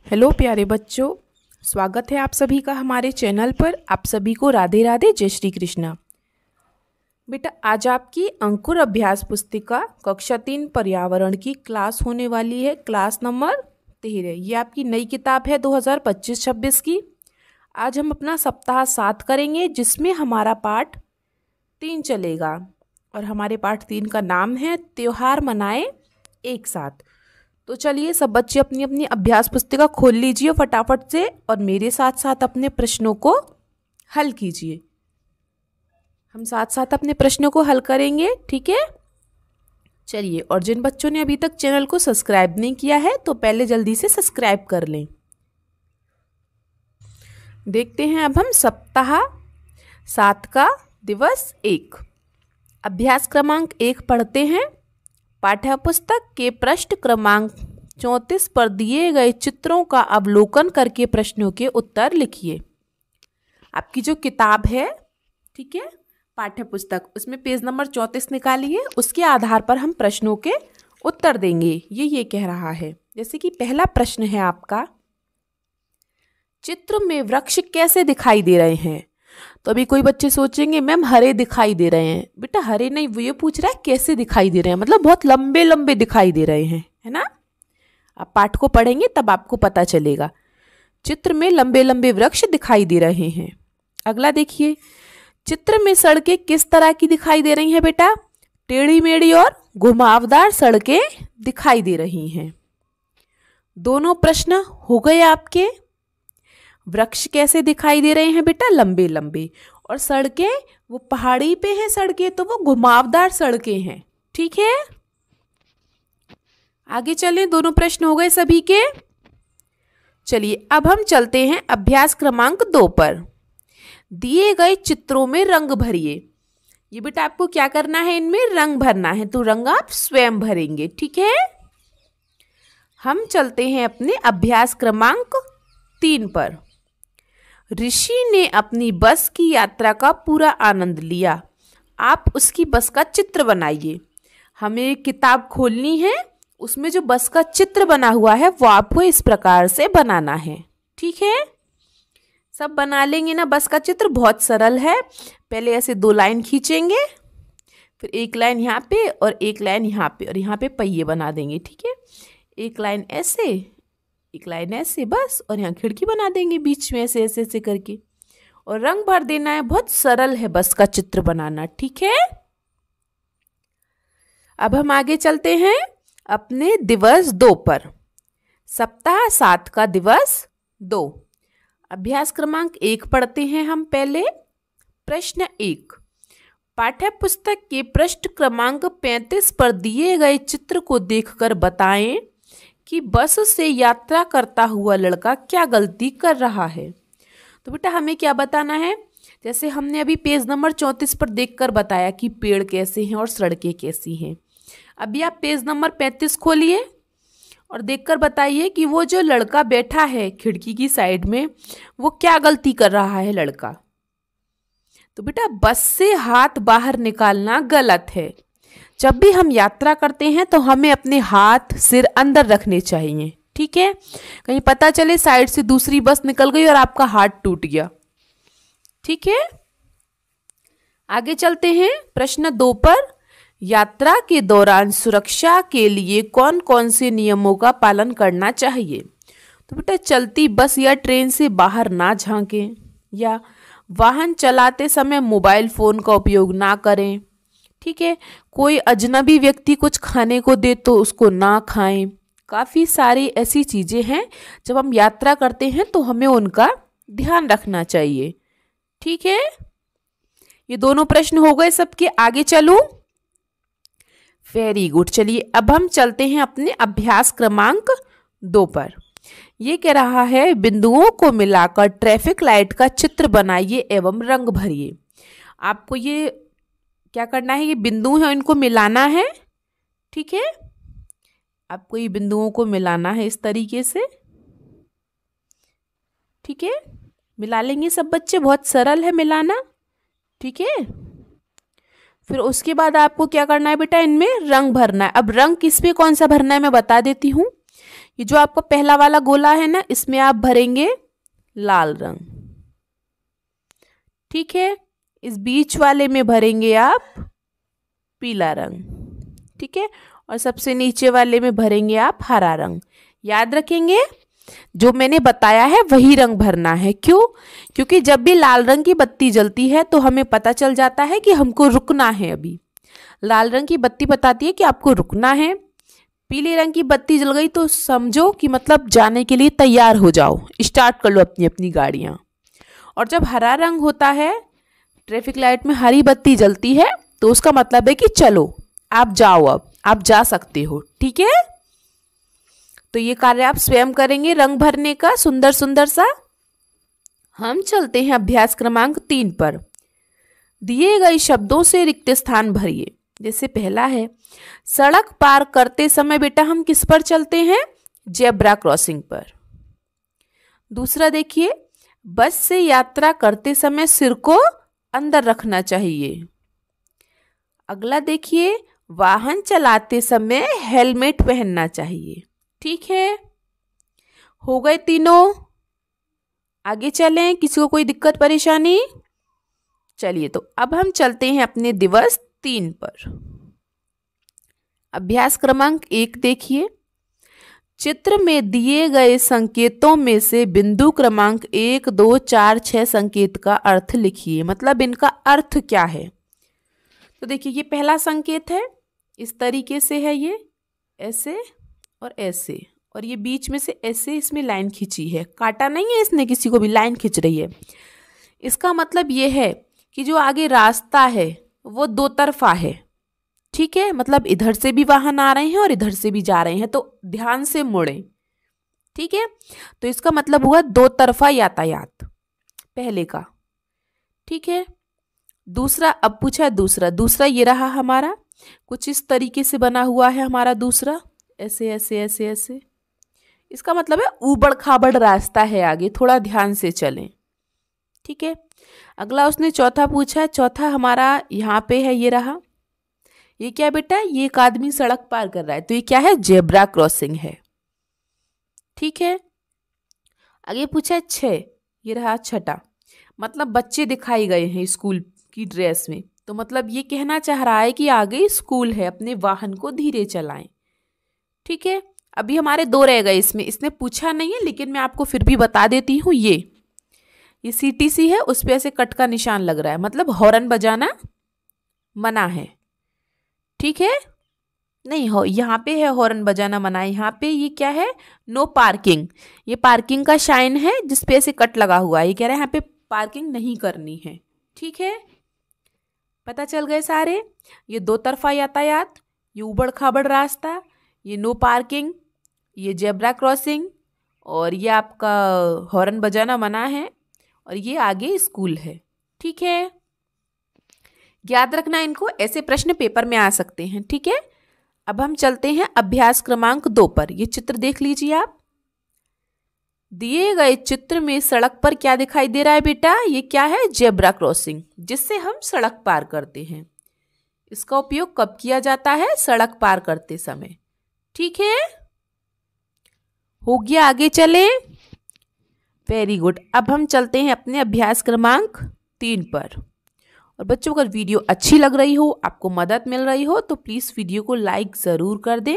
Hello प्यारे बच्चों, स्वागत है आप सभी का हमारे चैनल पर। आप सभी को राधे राधे, जय श्री कृष्णा। बेटा, आज आपकी अंकुर अभ्यास पुस्तिका कक्षा 3 पर्यावरण की क्लास होने वाली है, क्लास नंबर 13। ये आपकी नई किताब है 2025-26 की। आज हम अपना सप्ताह 7 करेंगे, जिसमें हमारा पाठ 3 चलेगा और हमारे पाठ 3 का नाम है त्योहार मनाए एक साथ। तो चलिए सब बच्चे अपनी अपनी अभ्यास पुस्तिका खोल लीजिए फटाफट से और मेरे साथ साथ अपने प्रश्नों को हल कीजिए। हम साथ साथ अपने प्रश्नों को हल करेंगे, ठीक है? चलिए, और जिन बच्चों ने अभी तक चैनल को सब्सक्राइब नहीं किया है तो पहले जल्दी से सब्सक्राइब कर लें। देखते हैं अब हम सप्ताह 7 का दिवस 1 अभ्यास क्रमांक 1 पढ़ते हैं। पाठ्यपुस्तक के पृष्ठ क्रमांक 34 पर दिए गए चित्रों का अवलोकन करके प्रश्नों के उत्तर लिखिए। आपकी जो किताब है, ठीक है, पाठ्यपुस्तक, उसमें पेज नंबर 34 निकालिए। उसके आधार पर हम प्रश्नों के उत्तर देंगे। ये कह रहा है, जैसे कि पहला प्रश्न है आपका, चित्र में वृक्ष कैसे दिखाई दे रहे हैं? तो अभी कोई बच्चे सोचेंगे मैम हरे दिखाई दे रहे हैं। बेटा हरे नहीं, वो ये पूछ रहा है कैसे दिखाई दे रहे हैं, मतलब बहुत लंबे लंबे दिखाई दे रहे हैं, है ना? आप पाठ को पढ़ेंगे तब आपको पता चलेगा। चित्र में लंबे लंबे वृक्ष दिखाई दे रहे हैं। अगला देखिए, चित्र में सड़कें किस तरह की दिखाई दे रही हैं? बेटा टेढ़ी मेढ़ी और घुमावदार सड़कें दिखाई दे रही हैं। दोनों प्रश्न हो गए आपके। वृक्ष कैसे दिखाई दे रहे हैं? बेटा लंबे लंबे, और सड़कें वो पहाड़ी पे हैं सड़कें, तो वो घुमावदार सड़कें हैं, ठीक है? आगे चलें, दोनों प्रश्न हो गए सभी के। चलिए अब हम चलते हैं अभ्यास क्रमांक 2 पर। दिए गए चित्रों में रंग भरिए। ये बेटा आपको क्या करना है? इनमें रंग भरना है, तो रंग आप स्वयं भरेंगे, ठीक है? हम चलते हैं अपने अभ्यास क्रमांक 3 पर। ऋषि ने अपनी बस की यात्रा का पूरा आनंद लिया। आप उसकी बस का चित्र बनाइए। हमें एक किताब खोलनी है, उसमें जो बस का चित्र बना हुआ है वो आपको इस प्रकार से बनाना है, ठीक है? सब बना लेंगे ना? बस का चित्र बहुत सरल है। पहले ऐसे 2 लाइन खींचेंगे, फिर एक लाइन यहाँ पे और एक लाइन यहाँ पे, और यहाँ पे पहिए बना देंगे, ठीक है? एक लाइन ऐसे, एक लाइन ऐसे, बस, और यहाँ खिड़की बना देंगे बीच में ऐसे ऐसे ऐसे करके, और रंग भर देना है। बहुत सरल है बस का चित्र बनाना, ठीक है? अब हम आगे चलते हैं अपने दिवस 2 पर। सप्ताह 7 का दिवस 2 अभ्यास क्रमांक 1 पढ़ते हैं हम पहले। प्रश्न 1, पाठ्यपुस्तक के पृष्ठ क्रमांक 35 पर दिए गए चित्र को देखकर बताएं कि बस से यात्रा करता हुआ लड़का क्या गलती कर रहा है। तो बेटा हमें क्या बताना है? जैसे हमने अभी पेज नंबर 34 पर देखकर बताया कि पेड़ कैसे हैं और सड़कें कैसी हैं। अभी आप पेज नंबर 35 खोलिए और देखकर बताइए कि वो जो लड़का बैठा है खिड़की की साइड में, वो क्या गलती कर रहा है लड़का। तो बेटा बस से हाथ बाहर निकालना गलत है। जब भी हम यात्रा करते हैं तो हमें अपने हाथ सिर अंदर रखने चाहिए, ठीक है? कहीं पता चले साइड से दूसरी बस निकल गई और आपका हाथ टूट गया, ठीक है? आगे चलते हैं प्रश्न 2 पर। यात्रा के दौरान सुरक्षा के लिए कौन कौन से नियमों का पालन करना चाहिए? तो बेटा चलती बस या ट्रेन से बाहर ना झांकें, या वाहन चलाते समय मोबाइल फोन का उपयोग ना करें, ठीक है? कोई अजनबी व्यक्ति कुछ खाने को दे तो उसको ना खाएं। काफ़ी सारी ऐसी चीज़ें हैं जब हम यात्रा करते हैं तो हमें उनका ध्यान रखना चाहिए, ठीक है? ये दोनों प्रश्न हो गए सबके। आगे चलूं? Very good. चलिए अब हम चलते हैं अपने अभ्यास क्रमांक 2 पर। ये कह रहा है, बिंदुओं को मिलाकर ट्रैफिक लाइट का चित्र बनाइए एवं रंग भरिए। आपको ये क्या करना है? ये बिंदु हैं, इनको मिलाना है, ठीक है? आपको ये बिंदुओं को मिलाना है इस तरीके से, ठीक है? मिला लेंगे सब बच्चे, बहुत सरल है मिलाना, ठीक है? फिर उसके बाद आपको क्या करना है बेटा? इनमें रंग भरना है। अब रंग किस पे कौन सा भरना है मैं बता देती हूँ। ये जो आपका पहला वाला गोला है ना, इसमें आप भरेंगे लाल रंग। ठीक है, इस बीच वाले में भरेंगे आप पीला रंग। ठीक है, और सबसे नीचे वाले में भरेंगे आप हरा रंग। याद रखेंगे, जो मैंने बताया है वही रंग भरना है। क्यों? क्योंकि जब भी लाल रंग की बत्ती जलती है तो हमें पता चल जाता है कि हमको रुकना है। अभी लाल रंग की बत्ती बताती है कि आपको रुकना है। पीले रंग की बत्ती जल गई तो समझो कि मतलब जाने के लिए तैयार हो जाओ, स्टार्ट कर लो अपनी अपनी गाड़ियाँ। और जब हरा रंग होता है, ट्रैफिक लाइट में हरी बत्ती जलती है, तो उसका मतलब है कि चलो आप जाओ, अब आप जा सकते हो। ठीक है, तो ये कार्य आप स्वयं करेंगे रंग भरने का सुंदर सुंदर सा। हम चलते हैं अभ्यास क्रमांक 3 पर। दिए गए शब्दों से रिक्त स्थान भरिए। जैसे पहला है, सड़क पार करते समय बेटा हम किस पर चलते हैं? जेब्रा क्रॉसिंग पर। दूसरा देखिए, बस से यात्रा करते समय सिर को अंदर रखना चाहिए। अगला देखिए, वाहन चलाते समय हेलमेट पहनना चाहिए। ठीक है, हो गए तीनों। आगे चलें, किसी को कोई दिक्कत परेशानी? चलिए, तो अब हम चलते हैं अपने दिवस 3 पर। अभ्यास क्रमांक 1 देखिए, चित्र में दिए गए संकेतों में से बिंदु क्रमांक 1, 2, 4, 6 संकेत का अर्थ लिखिए। मतलब इनका अर्थ क्या है? तो देखिए, ये पहला संकेत है, इस तरीके से है, ये ऐसे और ऐसे, और ये बीच में से ऐसे इसमें लाइन खींची है, काटा नहीं है इसने किसी को भी, लाइन खींच रही है। इसका मतलब ये है कि जो आगे रास्ता है वो दो तरफा है। ठीक है, मतलब इधर से भी वाहन आ रहे हैं और इधर से भी जा रहे हैं, तो ध्यान से मुड़ें। ठीक है, तो इसका मतलब हुआ दो तरफा यातायात, पहले का। ठीक है, दूसरा अब पूछा दूसरा ये रहा हमारा, कुछ इस तरीके से बना हुआ है हमारा दूसरा, ऐसे ऐसे ऐसे ऐसे। इसका मतलब है ऊबड़ खाबड़ रास्ता है आगे, थोड़ा ध्यान से चलें। ठीक है, अगला उसने चौथा पूछा, चौथा हमारा यहाँ पे है, ये रहा। ये क्या बेटा? ये एक आदमी सड़क पार कर रहा है, तो ये क्या है? जेब्रा क्रॉसिंग है। ठीक है, आगे पूछा 6, ये रहा छठा। मतलब बच्चे दिखाई गए हैं स्कूल की ड्रेस में, तो मतलब ये कहना चाह रहा है कि आगे स्कूल है, अपने वाहन को धीरे चलाएं। ठीक है, अभी हमारे 2 रह गए इसमें, इसने पूछा नहीं है लेकिन मैं आपको फिर भी बता देती हूँ। ये CTC है, उस पे ऐसे कट का निशान लग रहा है, मतलब हॉर्न बजाना मना है। ठीक है, नहीं हो, यहाँ पे है हॉर्न बजाना मना है। यहाँ पे ये क्या है? No parking. ये पार्किंग का साइन है जिसपे ऐसे कट लगा हुआ है, ये कह रहा है यहाँ पे पार्किंग नहीं करनी है। ठीक है, पता चल गए सारे? ये दो तरफा यातायात, ये ऊबड़ खाबड़ रास्ता, ये नो पार्किंग, ये जेब्रा क्रॉसिंग, और ये आपका हॉर्न बजाना मना है, और ये आगे स्कूल है। ठीक है, याद रखना इनको, ऐसे प्रश्न पेपर में आ सकते हैं। ठीक है, अब हम चलते हैं अभ्यास क्रमांक 2 पर। ये चित्र देख लीजिए आप। दिए गए चित्र में सड़क पर क्या दिखाई दे रहा है बेटा? ये क्या है? जेब्रा क्रॉसिंग, जिससे हम सड़क पार करते हैं। इसका उपयोग कब किया जाता है? सड़क पार करते समय। ठीक है, हो गया, आगे चलें। वेरी गुड, अब हम चलते हैं अपने अभ्यास क्रमांक 3 पर। और बच्चों, अगर वीडियो अच्छी लग रही हो, आपको मदद मिल रही हो, तो प्लीज़ वीडियो को लाइक ज़रूर कर दें।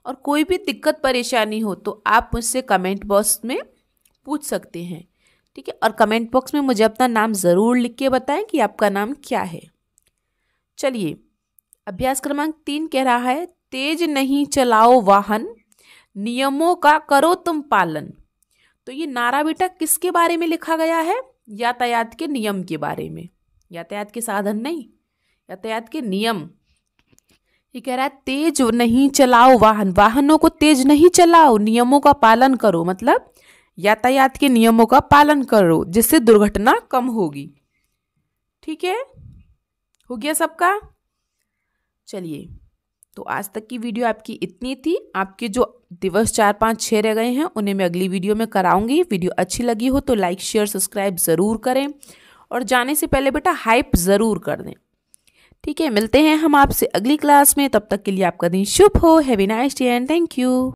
और कोई भी दिक्कत परेशानी हो तो आप मुझसे कमेंट बॉक्स में पूछ सकते हैं। ठीक है, और कमेंट बॉक्स में मुझे अपना नाम ज़रूर लिख के बताएं कि आपका नाम क्या है। चलिए, अभ्यास क्रमांक 3 कह रहा है, तेज नहीं चलाओ वाहन, नियमों का करो तुम पालन। तो ये नारा बेटा किसके बारे में लिखा गया है? यातायात के नियम के बारे में, यातायात के साधन नहीं, यातायात के नियम। ये कह रहा है तेज नहीं चलाओ वाहन, वाहनों को तेज नहीं चलाओ, नियमों का पालन करो, मतलब यातायात के नियमों का पालन करो, जिससे दुर्घटना कम होगी। ठीक है, हो गया सबका? चलिए, तो आज तक की वीडियो आपकी इतनी थी। आपके जो दिवस 4, 5, 6 रह गए हैं उन्हें मैं अगली वीडियो में कराऊंगी। वीडियो अच्छी लगी हो तो लाइक, शेयर, सब्सक्राइब ज़रूर करें, और जाने से पहले बेटा हाइप ज़रूर कर दें। ठीक है, मिलते हैं हम आपसे अगली क्लास में, तब तक के लिए आपका दिन शुभ हो। Have a nice day and thank you.